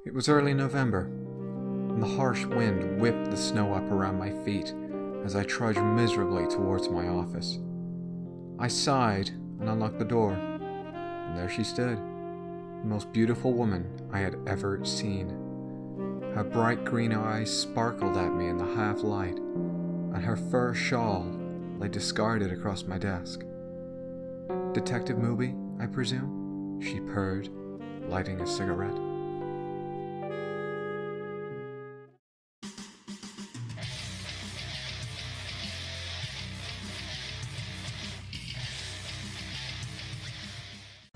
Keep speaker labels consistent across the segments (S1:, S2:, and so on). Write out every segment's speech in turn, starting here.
S1: It was early November, and the harsh wind whipped the snow up around my feet as I trudged miserably towards my office. I sighed and unlocked the door, and there she stood, the most beautiful woman I had ever seen. Her bright green eyes sparkled at me in the half-light, and her fur shawl lay discarded across my desk. "Detective Mooby, I presume?" she purred, lighting a cigarette.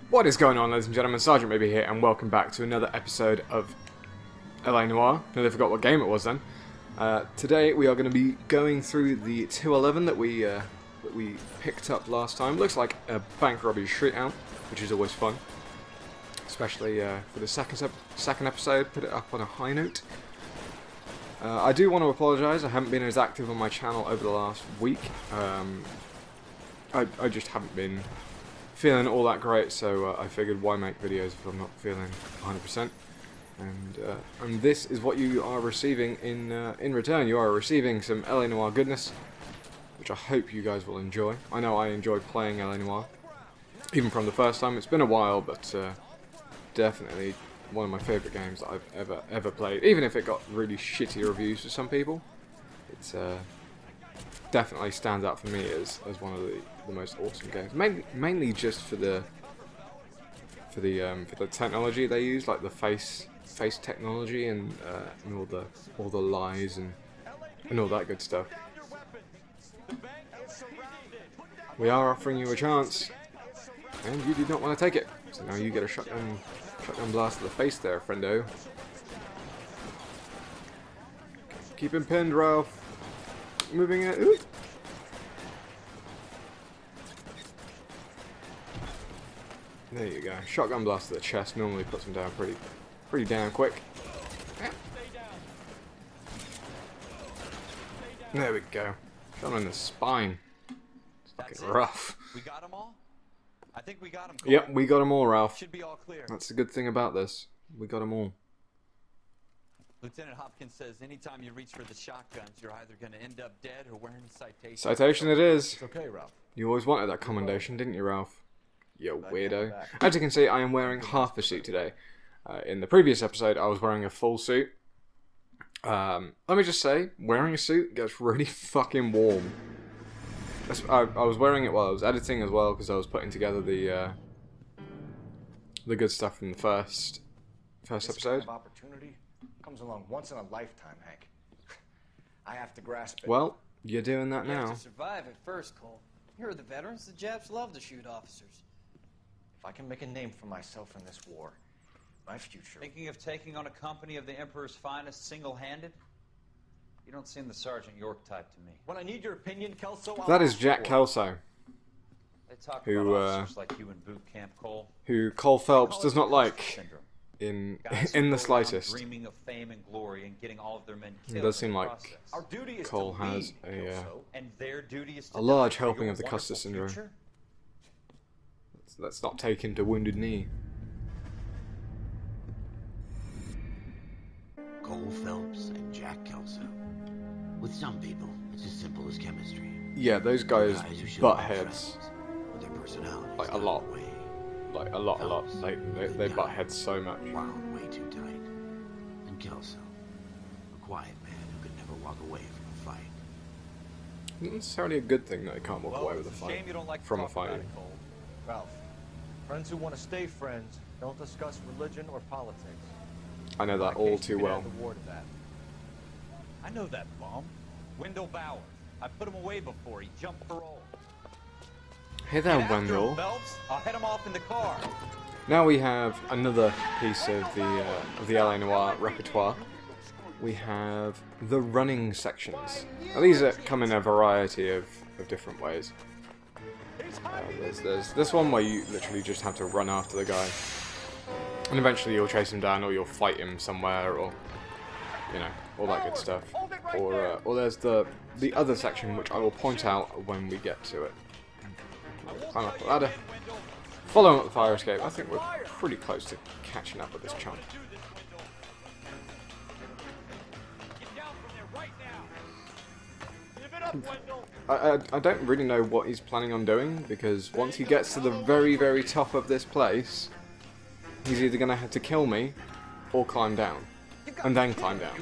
S2: What is going on, ladies and gentlemen? Sergeant Mooby here, and welcome back to another episode of L.A Noire. Nearly forgot what game it was then. Today we are going to be going through the 211 that we picked up last time. Looks like a bank robbery shootout, which is always fun, especially for the second episode. Put it up on a high note. I do want to apologise. I haven't been as active on my channel over the last week. I just haven't been feeling all that great, so I figured why make videos if I'm not feeling 100%. And this is what you are receiving in return. You are receiving some L.A Noire goodness, which I hope you guys will enjoy. I know I enjoyed playing L.A Noire, even from the first time. It's been a while, but definitely one of my favourite games that I've ever played. Even if it got really shitty reviews for some people, it's definitely stands out for me as one of the most awesome games. Mainly just for the technology they use, like the face technology and all the lies and all that good stuff. We are offering you a chance, and you did not want to take it. So now you get a shotgun blast to the face there, friendo. Keep him pinned, Ralph. Moving it. Ooh. There you go. Shotgun blast to the chest normally puts him down pretty damn quick. There we go. Shot him in the spine. It's fucking rough.
S3: We got them all? I think we got them.
S2: Yep, we got them all, Ralph.
S3: Should be all clear.
S2: That's the good thing about this. We got them all.
S3: Lieutenant Hopkins says anytime you reach for the shotguns, you're either going to end up dead or wearing a citation.
S2: Citation it is.
S4: It's okay, Ralph.
S2: You always wanted that commendation, didn't you, Ralph? You weirdo. As you can see, I am wearing half a suit today. In the previous episode, I was wearing a full suit. Let me just say, wearing a suit gets really fucking warm. I was wearing it while I was editing as well, because I was putting together the good stuff from the first episode.
S4: This kind of opportunity comes along once in a lifetime, Hank. I have to grasp it.
S2: Well, you're doing that
S5: You
S2: now.
S5: have to survive at first, Cole. Here are the veterans. The Japs love to shoot officers.
S4: If I can make a name for myself in this war, my future...
S3: Thinking of taking on a company of the Emperor's finest single-handed? You don't seem the Sergeant York type to me.
S4: When I need your opinion, Kelso, I'll
S2: That is
S4: ask
S2: Jack
S4: for it.
S2: Kelso,
S3: They talk
S2: Who,
S3: about officers like you in boot camp, Cole.
S2: who Cole Phelps
S3: Call it
S2: does not
S3: imposter
S2: like
S3: syndrome.
S2: in
S3: Guys who
S2: the
S3: go around
S2: slightest.
S3: dreaming of fame and glory and getting all of their men
S2: It
S3: killed
S2: does
S3: in
S2: seem
S3: the
S2: like
S3: process.
S4: Our duty is
S2: Cole
S4: to
S2: has
S4: lead,
S2: a
S4: Kelso.
S3: And their duty is to
S2: a large
S3: die for
S2: helping
S3: your
S2: of the
S3: wonderful
S2: Custer syndrome.
S3: future?
S2: Let's not take him to Wounded Knee.
S6: Cole Phelps and Jack Kelso. With some people, it's as simple as chemistry.
S2: Yeah, those guys
S6: Guys who should
S2: butt
S6: be
S2: heads.
S6: friends, but their personalities
S2: Like, a
S6: got in
S2: lot.
S6: the way.
S2: Like, a lot. They butt heads so much.
S6: Wound way too tight. And Kelso, a quiet man who could never walk away from a fight.
S2: Not necessarily a good thing that they can't walk
S3: Well,
S2: away with a
S3: it's
S2: fight.
S3: shame you don't like to
S2: From a
S3: talk about
S2: fight.
S3: it, Cole.
S4: Ralph, friends who want to stay friends don't discuss religion or politics.
S2: I know that
S4: In my
S2: all
S4: case,
S2: too
S4: we could
S2: well.
S4: add the war to that.
S3: I know that bum. Wendell Bauer. I put him away before. He jumped parole.
S2: Hey there,
S3: Get after him,
S2: Wendell.
S3: Phelps. I'll head him off in the car.
S2: Now we have another piece of the L.A Noire repertoire. We have the running sections. Now these come in a variety of different ways. There's this one where you literally just have to run after the guy, and eventually you'll chase him down, or you'll fight him somewhere, or you know, all that good stuff. Or there's the other section, which I will point out when we get to it. Climb up the ladder. Following up the fire escape. I think we're pretty close to catching up with this chump. I don't really know what he's planning on doing, because once he gets to the very, very top of this place, he's either going to have to kill me or climb down, and then climb down.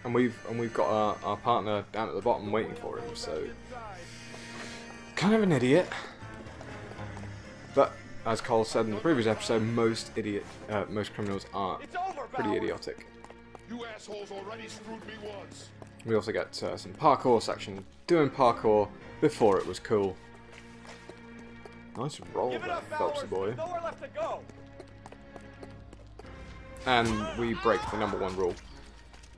S2: And we've got our partner down at the bottom waiting for him, so kind of an idiot. But as Cole said in the previous episode, most criminals are pretty idiotic.
S7: You assholes already screwed me once.
S2: We also get some parkour section, doing parkour before it was cool. Nice roll there, Phelps boy.
S5: Nowhere left to go.
S2: And we break the #1 rule.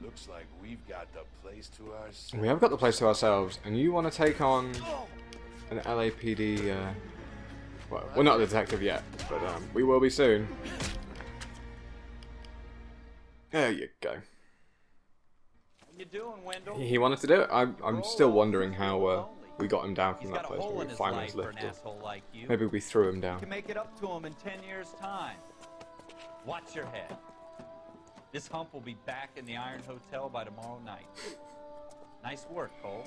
S7: Looks like we've got the place to ourselves.
S2: We have got the place to ourselves, and you want to take on an LAPD, well, we're not a detective yet, but we will be soon. There you go.
S3: What you doing, Wendell?
S2: He wanted to do it. I'm still wondering how we got him down from that place when we finally lifted.
S3: Like you.
S2: Maybe we threw him
S3: You
S2: down.
S3: can make it up to him in 10 years' time. Watch your head. This hump will be back in the Iron Hotel by tomorrow night. Nice work, Cole.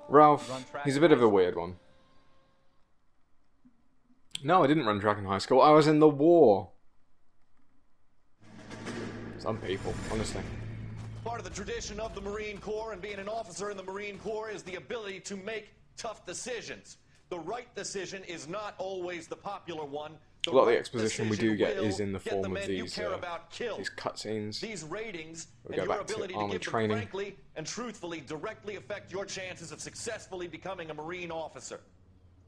S2: Ralph, he's a bit of a weird one. No, I didn't run track in high school. I was in the war. Some people, honestly.
S8: Part of the tradition of the Marine Corps and being an officer in the Marine Corps is the ability to make tough decisions. The right decision is not always the popular one.
S2: A lot of the exposition we do get is in the form of these cutscenes.
S8: These ratings
S2: We
S8: and
S2: go
S8: your
S2: back to
S8: ability to
S2: army
S8: give them
S2: training.
S8: frankly and truthfully directly affect your chances of successfully becoming a Marine officer.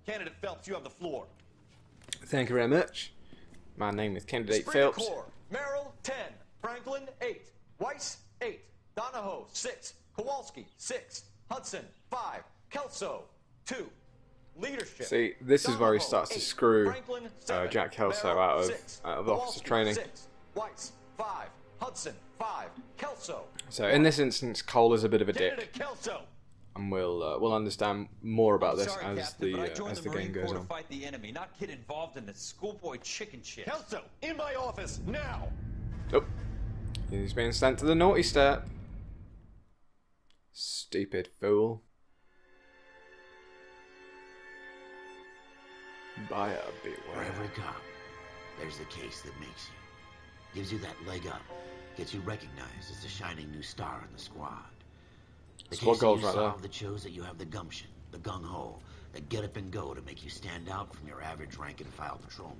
S8: Candidate Phelps, you have the floor.
S2: Thank you very much. My name is Candidate
S8: Springer
S2: Phelps.
S8: Corps, Merrill 10, Franklin 8, Weiss 8, Donahoe 6, Kowalski 6, Hudson 5, Kelso 2. Leadership.
S2: See, this is where he
S8: Donahoe,
S2: starts to
S8: 8,
S2: screw
S8: Franklin 7,
S2: Jack Kelso
S8: Merrill,
S2: out
S8: 6,
S2: of officer
S8: Kowalski,
S2: training.
S8: 6, Weiss 5, Hudson 5, Kelso.
S2: So in this instance, Cole is a bit of a
S8: Candidate
S2: dick,
S8: Kelso.
S2: and we'll understand more about this
S3: Sorry,
S2: as
S3: Captain, but I
S2: the
S3: joined
S2: as
S3: the
S2: the
S3: Marine
S2: game goes
S3: Corps to
S2: on.
S3: fight the enemy, not get involved in this schoolboy chicken shit.
S8: Kelso, in my office now.
S2: Oh, he's being sent to the naughty step. Stupid fool. Buyer
S6: For
S2: beware.
S6: every cop, there's the case that makes you. Gives you that leg up. Gets you recognized as the shining new star in the squad. The
S2: Squad
S6: case
S2: goals
S6: that you
S2: right there.
S6: solve that shows that you have the gumption, the gung-ho, the get up and go to make you stand out from your average rank and file patrolman.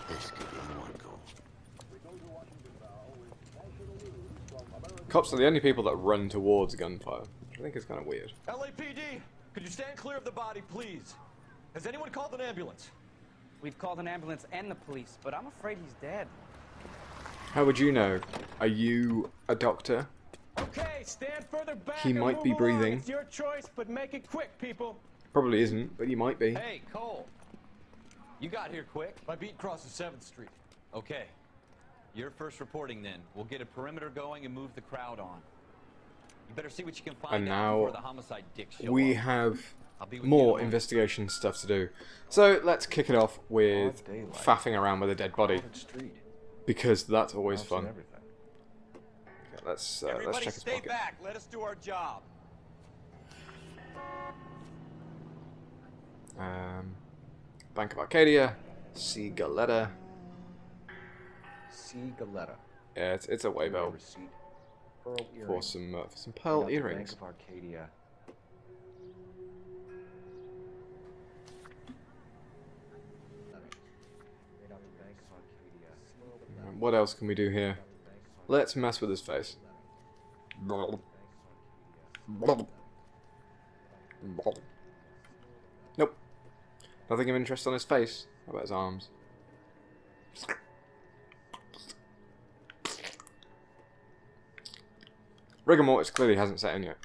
S6: This could be the one, Cole.
S2: Cops are the only people that run towards gunfire, which I think is kind of weird.
S8: LAPD, could you stand clear of the body, please? Has anyone called an ambulance?
S5: We've called an ambulance and the police, but I'm afraid he's dead.
S2: How would you know? Are you a doctor?
S9: Okay, stand further back.
S2: He
S9: and
S2: might
S9: move
S2: be
S9: along.
S2: breathing.
S9: It's your choice, but make it quick, people.
S2: Probably isn't, but you might be.
S3: Hey, Cole. You got here quick.
S8: My beat crosses 7th Street.
S3: Okay. You're first reporting then. We'll get a perimeter going and move the crowd on. You better see what you can find
S2: And
S3: out before
S2: now
S3: the homicide dicks show
S2: we
S3: up.
S2: have
S3: I'll be with you in a
S2: more
S3: moment.
S2: investigation stuff to do. So let's kick it off with faffing around with a dead body, because that's always fun. Okay, let's
S3: Everybody
S2: check his
S3: stay
S2: pocket.
S3: back. Let us do our job.
S2: Bank of Arcadia, C. Galetta.
S4: C. Galetta.
S2: Yeah, it's a way belt
S4: Receipt. Pearl
S2: for
S4: earrings.
S2: some pearl
S4: Bank
S2: earrings.
S4: of Arcadia.
S2: What else can we do here? Let's mess with his face. Nope. Nothing of interest on his face. How about his arms? Rigor mortis clearly hasn't set in yet.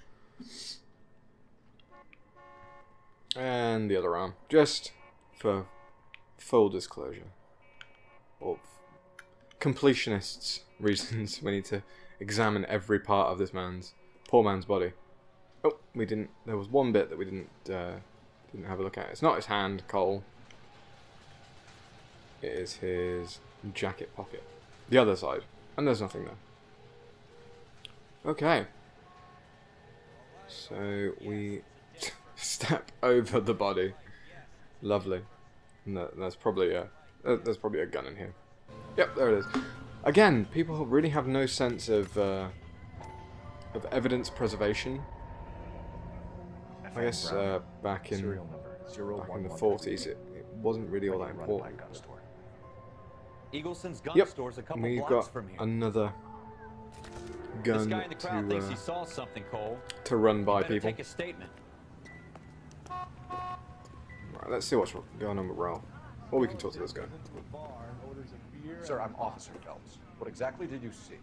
S2: And the other arm. Just for full disclosure. Or completionists' reasons. We need to examine every part of this poor man's body. Oh, we didn't. There was one bit that we didn't have a look at. It's not his hand, Cole. It is his jacket pocket. The other side, and there's nothing there. Okay, So we step over the body. Lovely. No, that's probably a gun in here. Yep, there it is. Again, people really have no sense of evidence preservation. I guess back in the 40s, it wasn't really all that important.
S3: Eagleson's gun
S2: Yep,
S3: store's a couple
S2: we've
S3: blocks
S2: got
S3: another
S2: another
S3: This
S2: gun
S3: guy in the crowd thinks he saw something, Cole.
S2: to run by
S3: You better
S2: people.
S3: take a statement.
S2: Right, let's see what's going on with Ralph. Or we can talk to this guy.
S4: Sir, I'm Officer Phelps. What exactly did you see?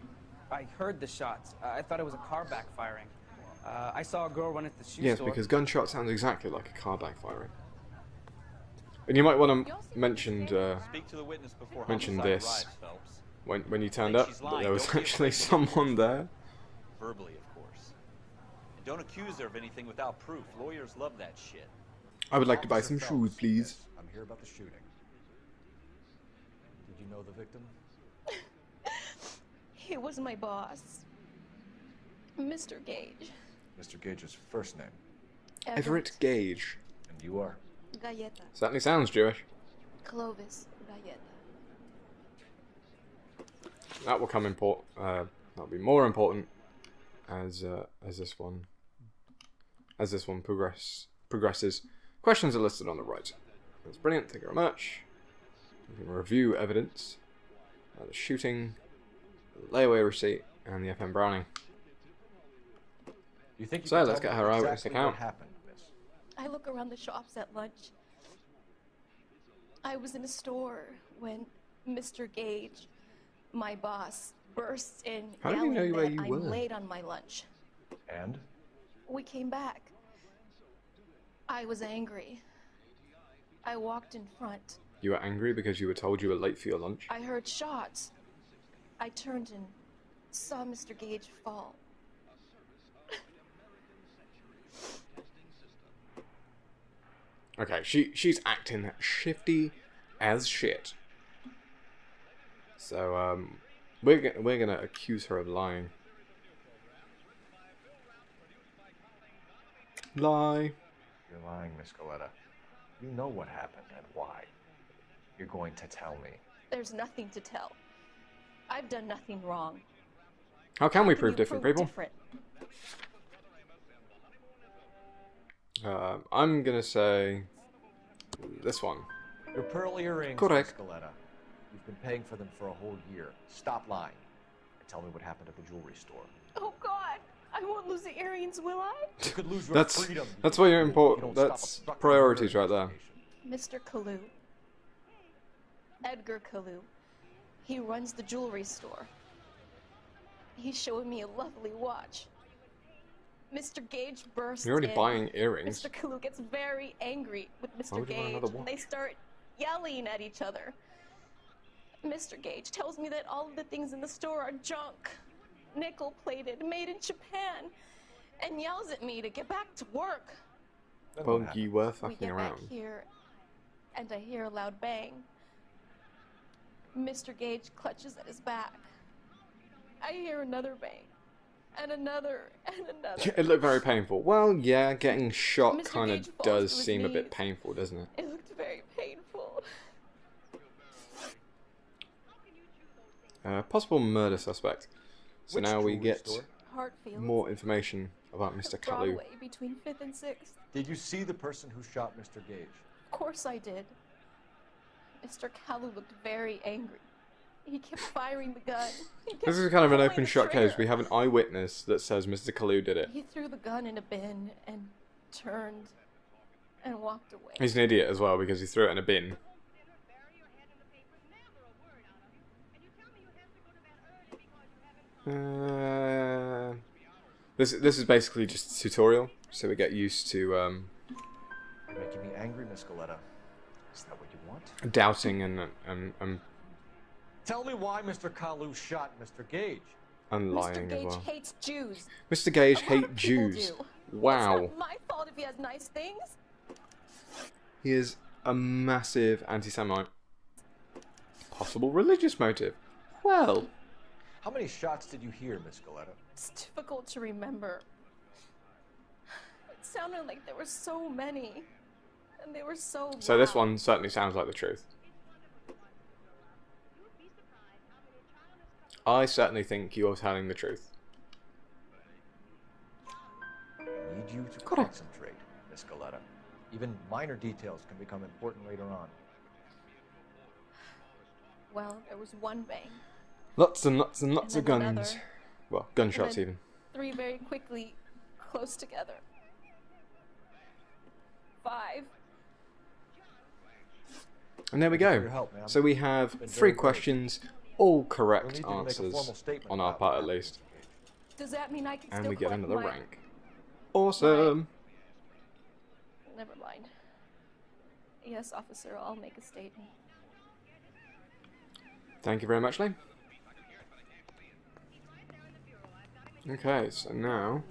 S5: I heard the shots. I thought it was a car backfiring. I saw a girl run at the shoe
S2: Yes,
S5: store.
S2: because gunshot sounds exactly like a car backfiring. And you might want to mention
S3: Speak to the witness before
S2: mention
S3: homicide
S2: this
S3: arrives, Phelps.
S2: when you turned
S3: Think
S2: up
S3: she's
S2: that
S3: lying,
S2: there was
S3: don't be
S2: actually
S3: afraid to
S2: someone there.
S3: Verbally, of course. And don't accuse her of anything without proof. Lawyers love that shit.
S2: I would like to buy some
S4: Officer
S2: shoes,
S4: Phelps,
S2: please.
S4: yes, I'm here about the shooting. Did you know the victim?
S10: He was my boss, Mr. Gage.
S4: Mr. Gage's first name.
S2: Everett Gage.
S4: And you are?
S10: Galleta.
S2: Certainly sounds Jewish.
S10: Clovis Galleta.
S2: That will come important. That'll be more important as this one progresses. Questions are listed on the right. That's brilliant. Thank you very much. We can review evidence, the shooting, the layaway receipt, and the FM Browning.
S4: You think you
S2: So
S4: can
S2: let's
S4: tell
S2: get
S4: me
S2: her eyewitness
S4: exactly
S2: account.
S4: what happened, miss?
S10: I look around the shops at lunch. I was in a store when Mr. Gage, my boss, bursts in
S2: How did he
S10: yelling
S2: know where
S10: that
S2: you
S10: I'm
S2: were?
S10: late on my lunch.
S4: And?
S10: We came back. I was angry. I walked in front.
S2: You were angry because you were told you were late for your lunch?
S10: I heard shots. I turned and saw Mr. Gage fall.
S2: Okay, she's acting shifty as shit. So we're gonna accuse her of lying. Lie.
S4: You're lying, Miss Galleta. You know what happened and why. You're going to tell me.
S10: There's nothing to tell. I've done nothing wrong.
S2: How can we
S10: How
S2: prove
S10: you
S2: different,
S10: prove
S2: people?
S10: different?
S2: I'm gonna say this one.
S4: Your pearl earrings,
S2: Correct.
S4: Miss Galleta. You've been paying for them for a whole year. Stop lying. And tell me what happened at the jewelry store.
S10: Oh God, I won't lose the earrings, will I?
S4: You could lose your
S2: That's
S4: freedom.
S2: that's what you're
S4: You
S2: important.
S4: don't stop
S2: That's
S4: obstructing
S2: priorities
S4: the
S2: right there.
S4: investigation.
S10: Mr. Kalu. Edgar Kalu. He runs the jewelry store. He showed me a lovely watch. Mr. Gage bursts
S2: You're already
S10: in.
S2: buying earrings.
S10: Mr. Kalu gets very angry with
S2: Why
S10: Mr.
S2: would you want
S10: Gage,
S2: another
S10: and they start yelling at each other. Mr. Gage tells me that all of the things in the store are junk, nickel-plated, made in Japan, and yells at me to get back to work.
S4: Then
S2: Well,
S4: what happened?
S2: you were
S10: We
S2: fucking
S10: get
S2: around.
S10: back here, and I hear a loud bang. Mr. Gage clutches at his back. I hear another bang, and another, and another.
S2: It looked very painful. Well, yeah, getting shot
S10: Mr.
S2: kind
S10: Gage
S2: of
S10: falls
S2: does
S10: to his
S2: seem a bit
S10: knees.
S2: painful, doesn't it?
S10: It looked very painful.
S2: Possible murder suspect. So
S4: Which
S2: now we
S4: jewelry
S2: get
S4: store?
S10: Hartfield.
S2: more information about Mr. Kalu.
S10: Broadway between 5th and 6th.
S4: Did you see the person who shot Mr. Gage?
S10: Of course I did. Mr. Kalu looked very angry. He kept firing the gun. He kept
S2: This is kind of an
S10: pulling
S2: open
S10: the
S2: shot case.
S10: trigger.
S2: We have an eyewitness that says Mr. Kalu did it.
S10: He threw the gun in a bin and turned and walked away.
S2: He's an idiot as well because he threw it in a bin. This is basically just a tutorial, so we get used to
S4: You're making me angry, Miss Galleta. Is that what you want?
S2: doubting and
S10: Tell me why Mr. Kalu shot Mr. Gage.
S2: and
S10: Mr.
S2: lying as
S10: Gage
S2: well.
S10: hates Jews.
S2: Mr. Gage
S10: A lot
S2: hate
S10: of people
S2: Jews.
S10: do.
S2: Wow.
S10: It's not my fault if he has nice things.
S2: He is a massive anti-Semite. Possible religious motive. Well,
S4: How many shots did you hear, Miss Galleta?
S10: It's difficult to remember. sounded like there were so many. And they were so
S2: So this
S10: loud.
S2: one certainly sounds like the truth. I certainly think you're telling the truth.
S8: Need you to concentrate, Miss Galetta. Even minor details can become important later on.
S10: Well, there was one bang.
S2: Lots and lots and lots
S10: And
S2: of
S10: then
S2: guns.
S10: another.
S2: Well, gunshots
S10: And
S2: even.
S10: then 3 very quickly, close together. 5.
S2: And there we
S8: Thank you for
S2: go.
S8: your help, ma'am.
S2: So we have
S8: Been
S2: 3
S8: very great.
S2: questions, all
S8: We'll
S2: correct
S8: need you to make a
S2: answers
S8: formal statement
S2: on our
S8: about
S2: part at
S8: that.
S2: least.
S10: Does that mean I can
S2: And
S10: still
S2: we get
S10: collect
S2: another
S10: my...
S2: rank. Awesome!
S10: Never mind. Yes, officer, I'll make a statement.
S2: Thank you very much, Lee. Okay, so now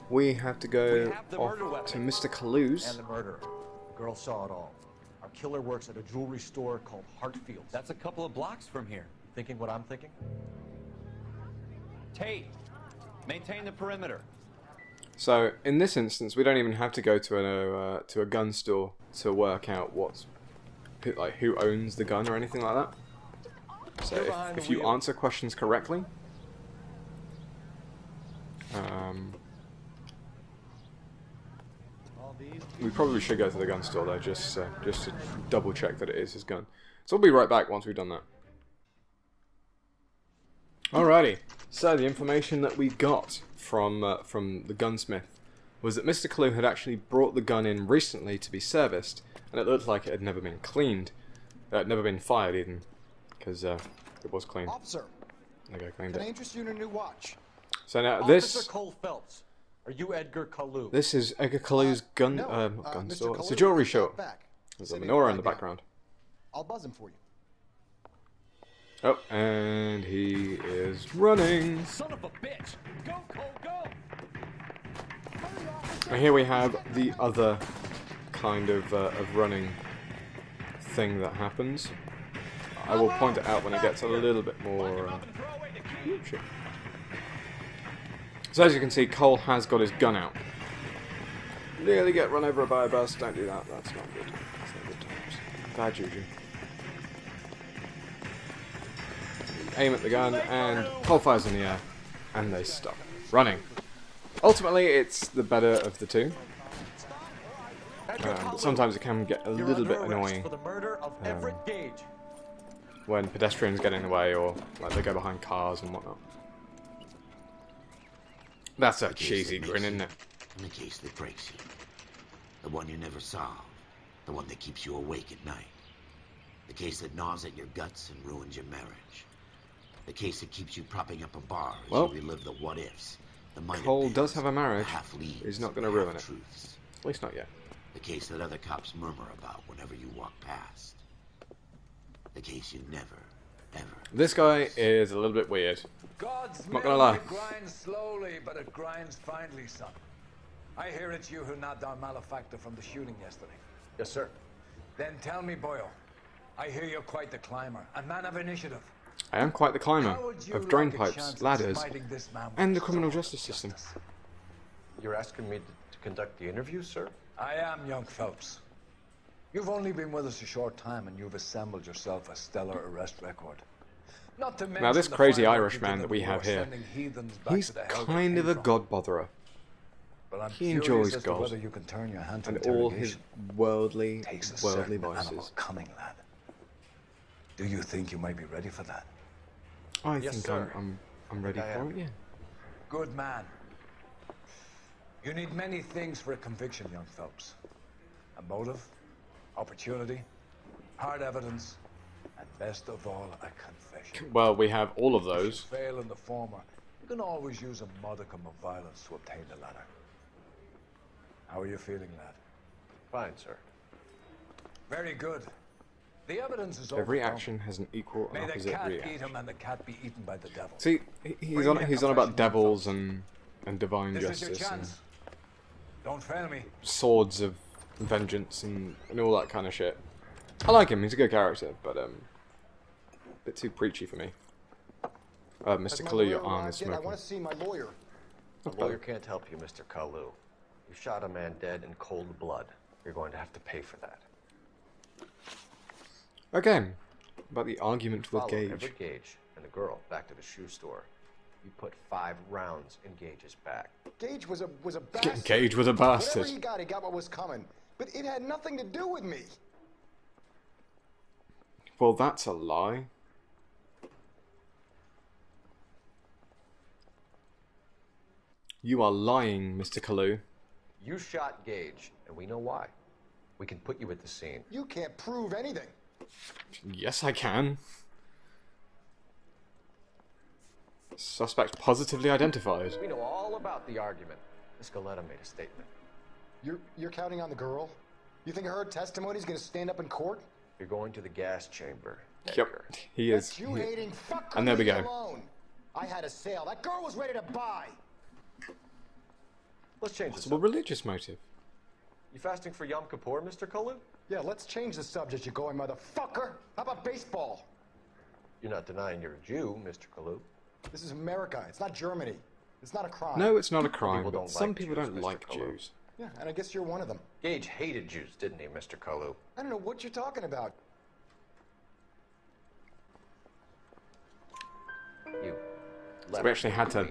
S2: we have to go off to Mr. Kalu's.
S8: And the murderer. The girl saw it all. Our killer works at a jewelry store called Hartfield's.
S3: That's a couple of blocks from here.
S8: Thinking what I'm thinking?
S3: Tate, maintain the perimeter.
S2: So in this instance, we don't even have to go to a gun store to work out who owns the gun or anything like that. So if you answer questions correctly, we probably should go to the gun store though, just to double check that it is his gun. So we'll be right back once we've done that. Alrighty. So the information that we got from the gunsmith was that Mr. Kalu had actually brought the gun in recently to be serviced, and it looked like it had never been cleaned. It had never been fired even, because it was clean.
S11: Officer,
S2: Like I cleaned
S11: can I
S2: it.
S11: interest you in a new watch?
S2: So now
S8: Officer Cole Phelps. Are you Edgar Kalu?
S2: this is Edgar Kalu's gun gun
S11: Mr.
S2: store. It's a
S11: Kalu
S2: jewelry
S11: is out
S2: shop.
S11: back,
S2: There's a
S11: sitting
S2: menorah
S11: right
S2: in the
S11: now.
S2: background.
S11: I'll buzz him for you.
S2: Oh, and he is running.
S3: Son of a bitch! Go, Cole, go!
S2: And here we have the other kind of running thing that happens. I will point it out when it gets a little bit more... shit. So as you can see, Cole has got his gun out. Nearly get run over by a bus. Don't do that. That's not good. That's not good times. Bad juju. Aim at the gun and Cole fires in the air. And they stop running. Ultimately, it's the better of the two. But sometimes it can get a little bit annoying
S8: For the murder of Everett Gage.
S2: when pedestrians get in the way or like they go behind cars and whatnot. That's a cheesy grin, isn't it?
S6: And the case that breaks you. The one you never solve. The one that keeps you awake at night. The case that gnaws at your guts and ruins your marriage. The case that keeps you propping up a bar as
S2: Well,
S6: you relive the what-ifs. The minor
S2: Cole
S6: bits,
S2: does have a marriage.
S6: the half-leaves,
S2: He's not
S6: the
S2: going to ruin it.
S6: half-truths.
S2: At least not yet.
S6: The case that other cops murmur about whenever you walk past. The case you never, ever...
S2: This guy is a little bit weird.
S12: God's
S2: Not gonna lie.
S12: mill grinds slowly, but it grinds finely, son. I hear it's you who nabbed our malefactor from the shooting yesterday.
S8: Yes, sir.
S12: Then tell me, Boyle. I hear you're quite the climber, a man of initiative.
S2: I am quite the climber
S12: How would you
S2: of drain
S12: like a
S2: pipes,
S12: chance at
S2: ladders,
S12: smiting this man with
S2: and the
S12: the
S2: criminal
S12: sword of
S2: justice system.
S8: You're asking me to conduct the interview, sir?
S12: I am, young Phelps. You've only been with us a short time, and you've assembled yourself a stellar arrest record. Not to mention
S2: Now this
S12: the
S2: crazy
S12: fine
S2: Irish
S12: work
S2: man
S12: you
S2: that
S12: did
S2: we
S12: in
S2: have
S12: war
S2: here,
S12: sending heathens back
S2: he's
S12: to the hell they
S2: kind of
S12: came
S2: a
S12: from.
S2: god botherer.
S12: But I'm
S2: He
S12: curious
S2: enjoys
S12: as to
S2: God
S12: whether you can turn your hand to
S2: and all his
S12: interrogation.
S2: worldly
S12: Takes a certain animal
S2: vices.
S12: cunning, lad. Do you think you might be ready for that?
S2: I
S8: Yes,
S2: think
S8: sir.
S2: I'm ready
S8: I
S2: for
S8: am.
S2: it. Yeah.
S12: Good man. You need many things for a conviction, young Phelps. A motive, opportunity, hard evidence, and best of all, a confession.
S2: Well, we have all of
S12: If you
S2: those.
S12: fail in the former, you can always use a modicum of violence to obtain the latter. How are you feeling, lad?
S8: Fine, sir.
S12: Very good. The evidence is
S2: Every
S12: overwhelming.
S2: action has an equal and
S12: May the
S2: opposite
S12: cat eat
S2: reaction.
S12: him and the cat be eaten by the devil.
S2: See, he's on
S12: confession,
S2: about
S12: young
S2: devils
S12: Phelps.
S2: and divine
S12: This is your
S2: justice and
S12: chance. Don't fail me.
S2: swords of vengeance and all that kind of shit. I like him. He's a good character, but a bit too preachy for me. Mr. Kalu, your arm is
S11: I
S2: smoking.
S11: want to see my lawyer.
S8: The lawyer can't help you, Mr. Kalu. You shot a man dead in cold blood. You're going to have to pay for that.
S2: Okay, about the argument with
S8: Followed
S2: Gage.
S8: Everett Gage and the girl back to the shoe store. You put 5 rounds in Gage's back.
S11: Gage was a bastard.
S2: Gage was a bastard.
S11: Whatever he got what was coming. But it had nothing to do with me.
S2: Well, that's a lie. You are lying, Mr. Kalu.
S8: You shot Gage, and we know why. We can put you at the scene.
S11: You can't prove anything.
S2: Yes, I can. Suspect positively identified.
S8: We know all about the argument. Miss Galetta made a statement.
S11: You're counting on the girl? You think her testimony's gonna stand up in court?
S8: You're going to the gas chamber.
S2: Yep, he is.
S11: That's you hating fucker.
S2: And there we go.
S11: Alone. I had a sale. That girl was ready to buy.
S8: Let's change this
S2: Possible
S8: up.
S2: religious motive.
S8: You fasting for Yom Kippur, Mr. Kalu?
S11: Yeah, let's change the subject, you going motherfucker. How about baseball?
S8: You're not denying you're a Jew, Mr. Kalu.
S11: This is America. It's not Germany. It's not a crime.
S2: No, it's not a crime,
S8: People
S2: but
S8: don't
S2: some
S8: like
S2: people
S8: Jews,
S2: don't
S8: Mr.
S2: like
S8: Kalu.
S2: Jews.
S11: Yeah, and I guess you're one of them.
S8: Gage hated Jews, didn't he, Mr. Kalu?
S11: I don't know what you're talking about.
S8: You.
S2: So we actually had to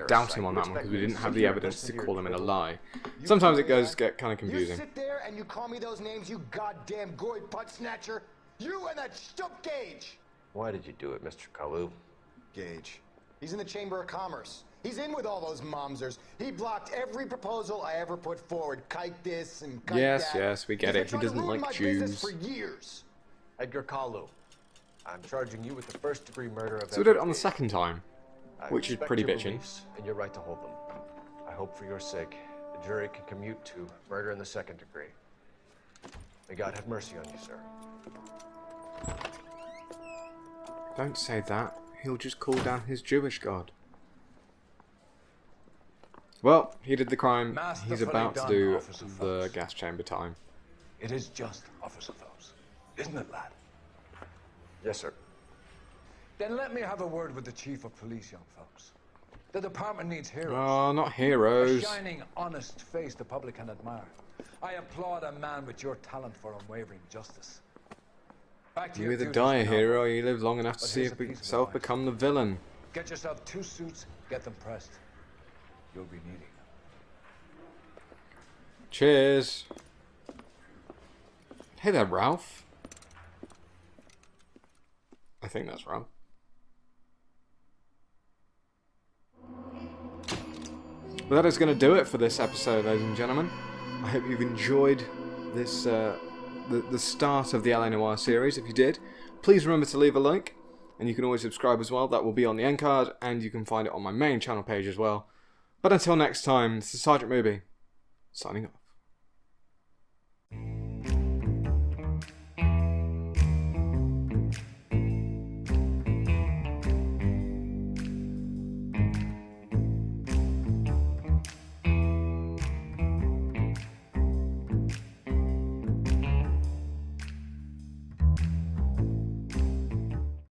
S2: doubt him on that one because we didn't have the evidence to call him in a lie. Sometimes it does get kind of
S11: You
S2: confusing.
S11: sit there and you call me those names, you goddamn goy butt snatcher. You and that stup Gage.
S8: Why did you do it, Mr. Kalu?
S11: Gage. He's in the Chamber of Commerce. He's in with all those momsers. He blocked every proposal I ever put forward. Kite this and kite
S2: Yes,
S11: that.
S2: yes, we get it. He doesn't like Jews.
S11: For years.
S8: Edgar Kalu, I'm charging you with the first-degree murder of.
S2: So we did it on the second time,
S8: I
S2: which is
S8: respect
S2: pretty
S8: your
S2: bitchin'.
S8: beliefs and your right to hold them. I hope for your sake the jury can commute to murder in the second degree. May God have mercy on you, sir.
S2: Don't say that. He'll just call down his Jewish god. Well, he did the crime. He's about to do the gas chamber time.
S12: It is just, Officer Phelps. Isn't it, lad?
S8: Yes, sir.
S12: Then let me have a word with the Chief of Police, young folks. The department needs heroes.
S2: Oh, not
S12: A
S2: heroes.
S12: shining, honest face the public can admire. I applaud a man with your talent for unwavering justice. Back to
S2: You
S12: your
S2: either
S12: duties
S2: die a
S12: now.
S2: hero or you live long enough to
S12: But
S2: see
S12: here's a piece of
S2: yourself
S12: advice.
S2: become the villain.
S12: Get yourself 2 suits, get them pressed. You'll be needing them.
S2: Cheers. Hey there, Ralph. I think that's Ralph. Well, that is going to do it for this episode, ladies and gentlemen. I hope you've enjoyed this, the start of the L.A Noire series. If you did, please remember to leave a like, and you can always subscribe as well. That will be on the end card, and you can find it on my main channel page as well. But until next time, this is Sergeant Mooby, signing off.